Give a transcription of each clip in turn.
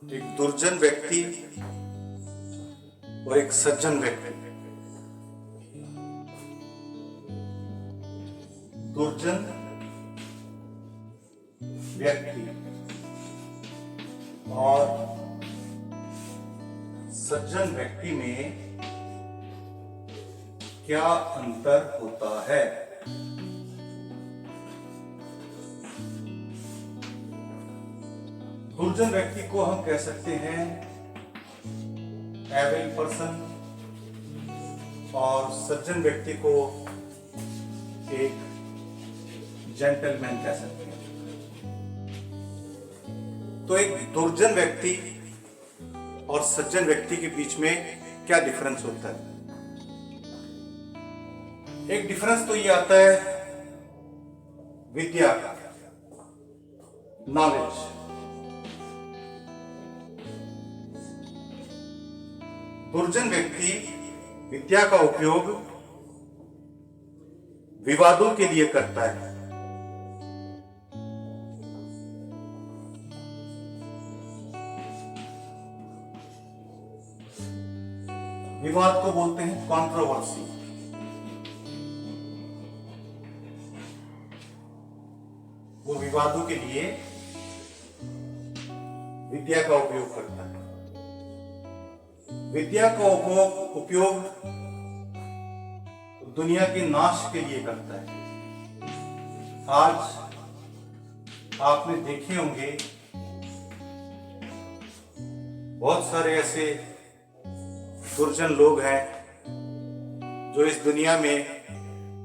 एक दुर्जन व्यक्ति और एक सज्जन व्यक्ति। दुर्जन व्यक्ति और सज्जन व्यक्ति में क्या अंतर होता है? दुर्जन व्यक्ति को हम कह सकते हैं एविल पर्सन और सज्जन व्यक्ति को एक जेंटलमैन कह सकते हैं। तो एक दुर्जन व्यक्ति और सज्जन व्यक्ति के बीच में क्या डिफरेंस होता है? एक डिफरेंस तो ये आता है विद्या का, नॉलेज। दुर्जन व्यक्ति विद्या का उपयोग विवादों के लिए करता है। विवाद को बोलते हैं कंट्रोवर्सी। वो विवादों के लिए विद्या का उपयोग करता है। विद्या का उपयोग दुनिया के नाश के लिए करता है। आज आपने देखे होंगे बहुत सारे ऐसे दुर्जन लोग हैं जो इस दुनिया में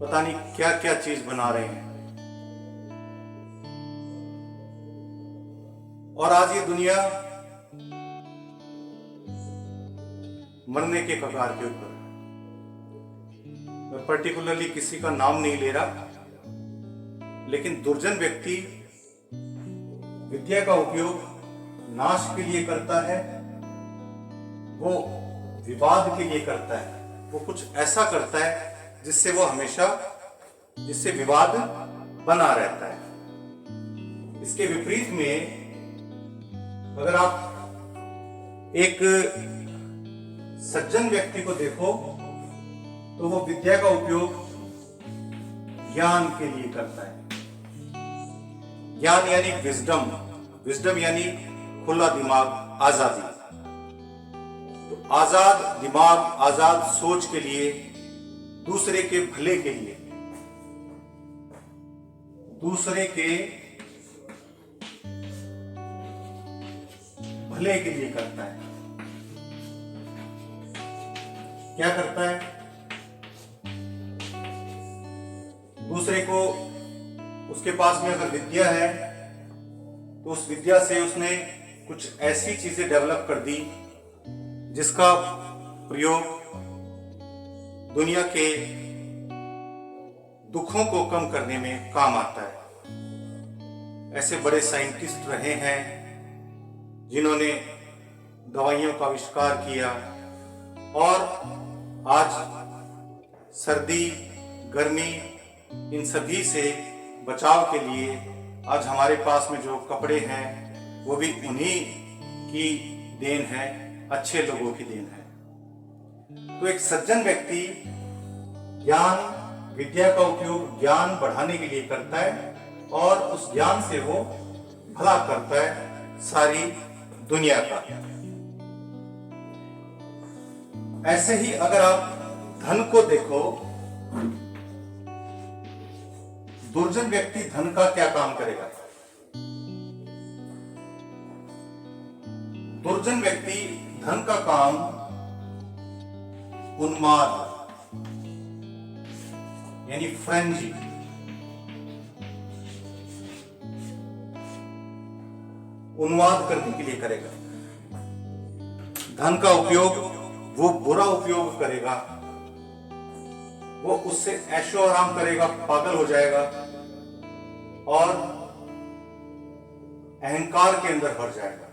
पता नहीं क्या क्या चीज बना रहे हैं, और आज ये दुनिया मरने के कगार के ऊपर है। मैं पर्टिकुलरली किसी का नाम नहीं ले रहा, लेकिन दुर्जन व्यक्ति विद्या का उपयोग नाश के लिए करता है, वो विवाद के लिए करता है, वो कुछ ऐसा करता है जिससे विवाद बना रहता है। इसके विपरीत में अगर आप एक सज्जन व्यक्ति को देखो तो वो विद्या का उपयोग ज्ञान के लिए करता है। ज्ञान यानी विजडम, विजडम यानी खुला दिमाग, आजादी। तो आजाद दिमाग, आजाद सोच के लिए, दूसरे के भले के लिए, दूसरे के भले के लिए करता है। क्या करता है? दूसरे को, उसके पास में अगर विद्या है तो उस विद्या से उसने कुछ ऐसी चीजें डेवलप कर दी जिसका प्रयोग दुनिया के दुखों को कम करने में काम आता है। ऐसे बड़े साइंटिस्ट रहे हैं जिन्होंने दवाइयों का आविष्कार किया, और आज सर्दी, गर्मी, इन सभी से बचाव के लिए आज हमारे पास में जो कपड़े हैं वो भी उन्हीं की देन है, अच्छे लोगों की देन है। तो एक सज्जन व्यक्ति ज्ञान, विद्या का उपयोग ज्ञान बढ़ाने के लिए करता है, और उस ज्ञान से वो भला करता है सारी दुनिया का। ऐसे ही अगर आप धन को देखो, दुर्जन व्यक्ति धन का क्या काम करेगा? दुर्जन व्यक्ति धन का काम उन्माद यानी फ्रेंजी, उन्माद करने के लिए करेगा। धन का उपयोग वो बुरा उपयोग करेगा, वो उससे ऐशो आराम करेगा, पागल हो जाएगा और अहंकार के अंदर भर जाएगा,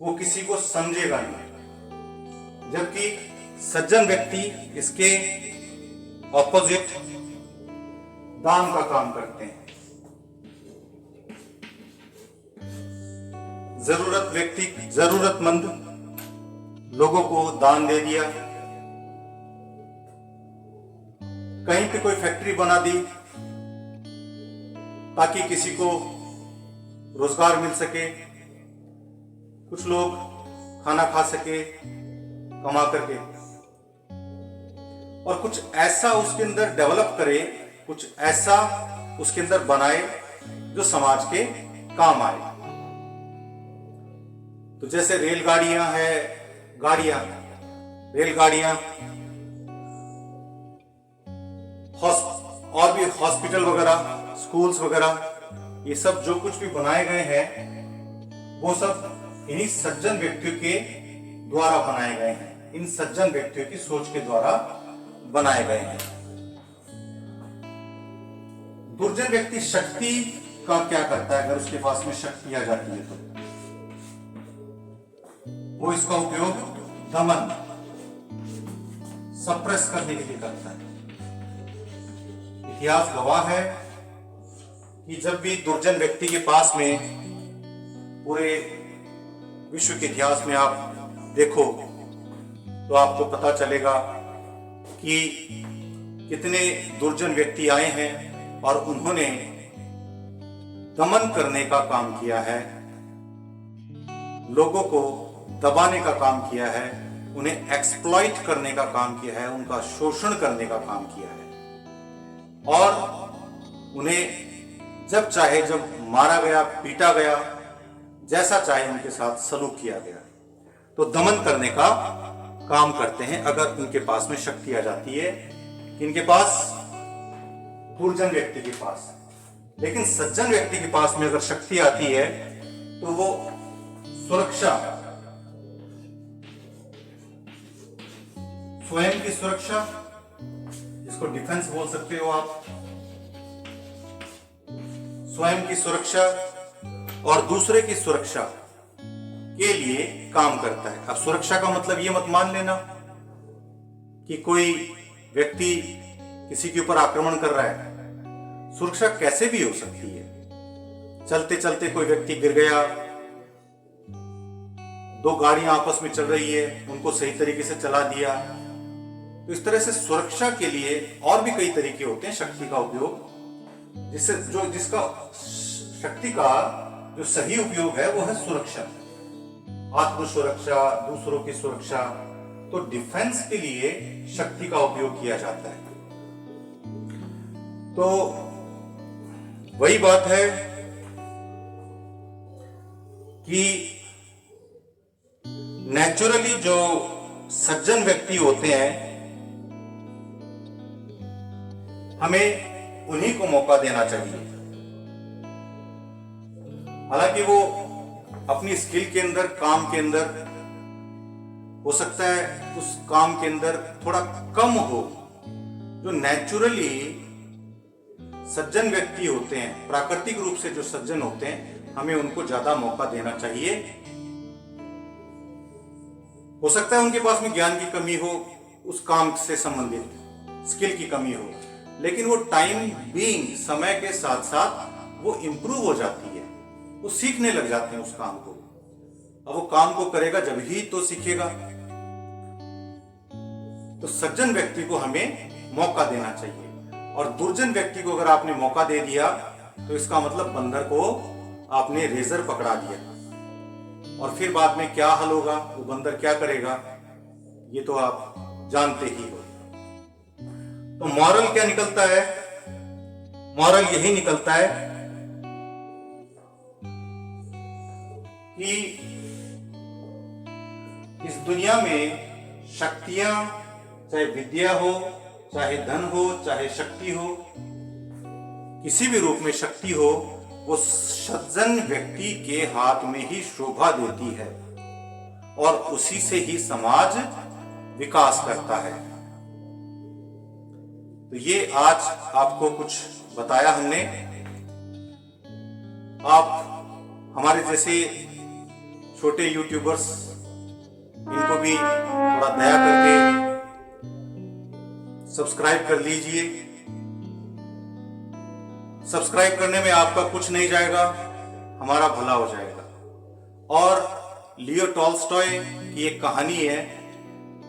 वो किसी को समझेगा नहीं। जबकि सज्जन व्यक्ति इसके ऑपोजिट दान का काम करते हैं। जरूरतमंद लोगों को दान दे दिया, कहीं पे कोई फैक्ट्री बना दी ताकि किसी को रोजगार मिल सके, कुछ लोग खाना खा सके कमा करके, और कुछ ऐसा उसके अंदर डेवलप करे, कुछ ऐसा उसके अंदर बनाए जो समाज के काम आए। तो जैसे रेलगाड़ियां और भी हॉस्पिटल वगैरह, स्कूल्स वगैरह, ये सब जो कुछ भी बनाए गए हैं वो सब इन्हीं सज्जन व्यक्तियों के द्वारा बनाए गए हैं, इन सज्जन व्यक्तियों की सोच के द्वारा बनाए गए हैं। दुर्जन व्यक्ति शक्ति का क्या करता है? अगर उसके पास में शक्ति आ जाती है तो वो इसका उपयोग दमन, सप्रेस करने के लिए करता है। इतिहास गवाह है कि जब भी दुर्जन व्यक्ति के पास में, पूरे विश्व के इतिहास में आप देखो तो आपको पता चलेगा कि कितने दुर्जन व्यक्ति आए हैं और उन्होंने दमन करने का काम किया है, लोगों को दबाने का काम किया है, उन्हें एक्सप्लॉइट करने का काम किया है, उनका शोषण करने का काम किया है, और उन्हें जब चाहे जब मारा गया, पीटा गया, जैसा चाहे उनके साथ सलूक किया गया। तो दमन करने का काम करते हैं अगर उनके पास में शक्ति आ जाती है, इनके पास, दुर्जन व्यक्ति के पास। लेकिन सज्जन व्यक्ति के पास में अगर शक्ति आती है तो वो सुरक्षा, स्वयं की सुरक्षा, जिसको डिफेंस बोल सकते हो आप, स्वयं की सुरक्षा और दूसरे की सुरक्षा के लिए काम करता है। अब सुरक्षा का मतलब ये मत मान लेना कि कोई व्यक्ति किसी के ऊपर आक्रमण कर रहा है। सुरक्षा कैसे भी हो सकती है। चलते चलते कोई व्यक्ति गिर गया, दो गाड़ियां आपस में चल रही है, उनको सही तरीके से चला दिया। तो इस तरह से सुरक्षा के लिए और भी कई तरीके होते हैं शक्ति का उपयोग, जिसका शक्ति का जो सही उपयोग है वो है सुरक्षा, आत्म सुरक्षा, दूसरों की सुरक्षा। तो डिफेंस के लिए शक्ति का उपयोग किया जाता है। तो वही बात है कि नेचुरली जो सज्जन व्यक्ति होते हैं, हमें उन्हीं को मौका देना चाहिए। हालांकि वो अपनी स्किल के अंदर, काम के अंदर, हो सकता है उस काम के अंदर थोड़ा कम हो। जो नेचुरली सज्जन व्यक्ति होते हैं, प्राकृतिक रूप से जो सज्जन होते हैं, हमें उनको ज्यादा मौका देना चाहिए। हो सकता है उनके पास में ज्ञान की कमी हो, उस काम से संबंधित स्किल की कमी हो, लेकिन वो टाइम बीइंग, समय के साथ साथ वो इंप्रूव हो जाती है, वो सीखने लग जाते हैं उस काम को। अब वो काम को करेगा जब ही तो सीखेगा। तो सज्जन व्यक्ति को हमें मौका देना चाहिए, और दुर्जन व्यक्ति को अगर आपने मौका दे दिया तो इसका मतलब बंदर को आपने रेजर पकड़ा दिया, और फिर बाद में क्या हल होगा, वो बंदर क्या करेगा, ये तो आप जानते ही हो। तो मॉरल क्या निकलता है? मॉरल यही निकलता है कि इस दुनिया में शक्तियां, चाहे विद्या हो, चाहे धन हो, चाहे शक्ति हो, किसी भी रूप में शक्ति हो, वो सज्जन व्यक्ति के हाथ में ही शोभा देती है, और उसी से ही समाज विकास करता है। तो ये आज आपको कुछ बताया हमने। आप हमारे जैसे छोटे यूट्यूबर्स, इनको भी थोड़ा दया करके सब्सक्राइब कर लीजिए। सब्सक्राइब करने में आपका कुछ नहीं जाएगा, हमारा भला हो जाएगा। और लियो टॉल्स्टॉय की एक कहानी है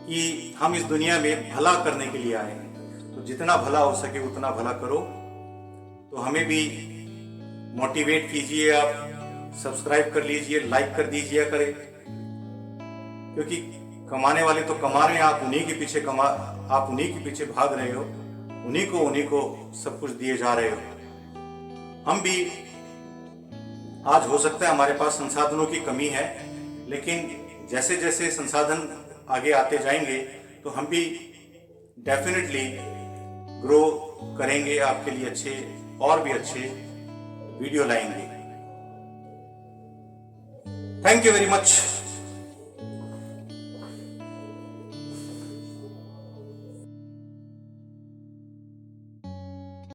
कि हम इस दुनिया में भला करने के लिए आए हैं, तो जितना भला हो सके उतना भला करो। तो हमें भी मोटिवेट कीजिए, आप सब्सक्राइब कर लीजिए, लाइक कर दीजिए करें, क्योंकि कमाने वाले तो कमा रहे हैं, आप उन्हीं के पीछे भाग रहे हो, उन्हीं को सब कुछ दिए जा रहे हो। हम भी आज हो सकता है हमारे पास संसाधनों की कमी है, लेकिन जैसे जैसे संसाधन आगे आते जाएंगे तो हम भी डेफिनेटली ग्रो करेंगे, आपके लिए अच्छे और भी अच्छे वीडियो लाएंगे। Thank you very much.